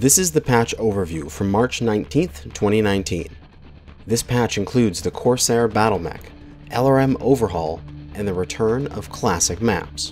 This is the patch overview from March 19th, 2019. This patch includes the Corsair Battle Mech, LRM overhaul, and the return of classic maps.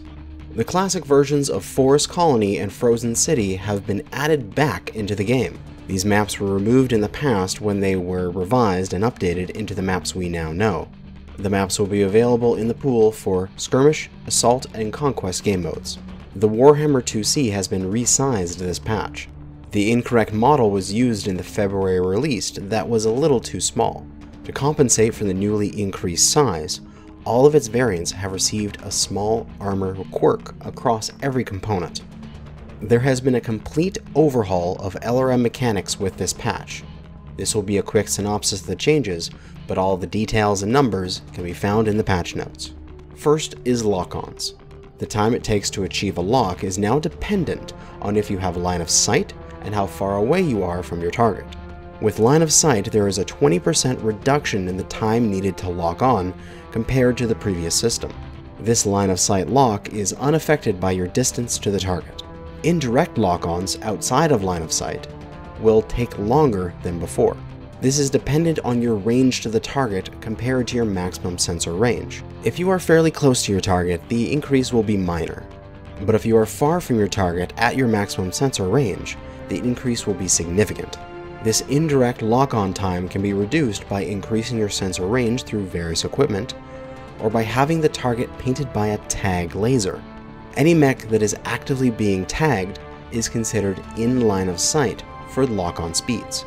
The classic versions of Forest Colony and Frozen City have been added back into the game. These maps were removed in the past when they were revised and updated into the maps we now know. The maps will be available in the pool for Skirmish, Assault, and Conquest game modes. The Warhammer 2C has been resized this patch. The incorrect model was used in the February release that was a little too small. To compensate for the newly increased size, all of its variants have received a small armor quirk across every component. There has been a complete overhaul of LRM mechanics with this patch. This will be a quick synopsis of the changes, but all the details and numbers can be found in the patch notes. First is Lockons. The time it takes to achieve a lock is now dependent on if you have line of sight and how far away you are from your target. With line of sight, there is a 20% reduction in the time needed to lock on compared to the previous system. This line of sight lock is unaffected by your distance to the target. Indirect lock-ons outside of line of sight will take longer than before. This is dependent on your range to the target compared to your maximum sensor range. If you are fairly close to your target, the increase will be minor. But if you are far from your target at your maximum sensor range, the increase will be significant. This indirect lock-on time can be reduced by increasing your sensor range through various equipment, or by having the target painted by a tag laser. Any mech that is actively being tagged is considered in line of sight for lock-on speeds.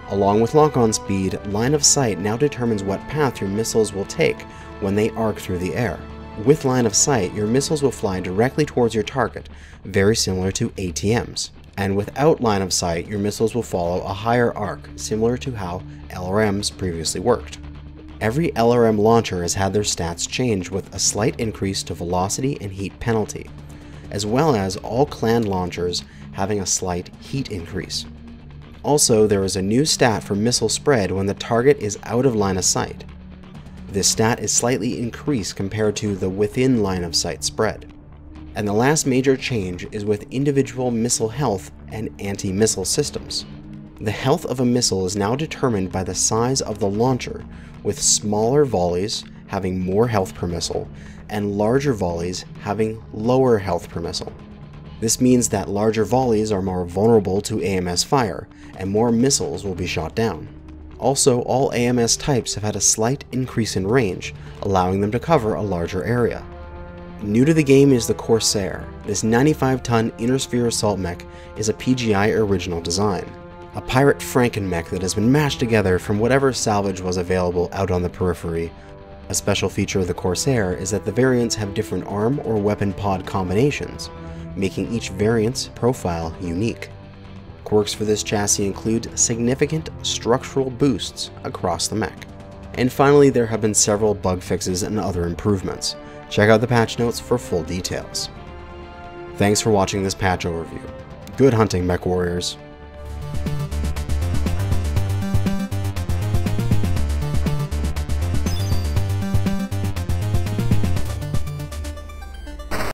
Along with lock-on speed, line of sight now determines what path your missiles will take when they arc through the air. With line of sight, your missiles will fly directly towards your target, very similar to ATMs. And without line of sight, your missiles will follow a higher arc, similar to how LRMs previously worked. Every LRM launcher has had their stats changed with a slight increase to velocity and heat penalty, as well as all clan launchers having a slight heat increase. Also, there is a new stat for missile spread when the target is out of line of sight. This stat is slightly increased compared to the within line of sight spread. And the last major change is with individual missile health and anti-missile systems. The health of a missile is now determined by the size of the launcher, with smaller volleys having more health per missile, and larger volleys having lower health per missile. This means that larger volleys are more vulnerable to AMS fire, and more missiles will be shot down. Also, all AMS types have had a slight increase in range, allowing them to cover a larger area. New to the game is the Corsair. This 95-ton inner sphere assault mech is a PGI original design. A pirate Franken mech that has been mashed together from whatever salvage was available out on the periphery. A special feature of the Corsair is that the variants have different arm or weapon pod combinations, making each variant's profile unique. Quirks for this chassis include significant structural boosts across the mech. And finally, there have been several bug fixes and other improvements. Check out the patch notes for full details. Thanks for watching this patch overview. Good hunting, mech warriors.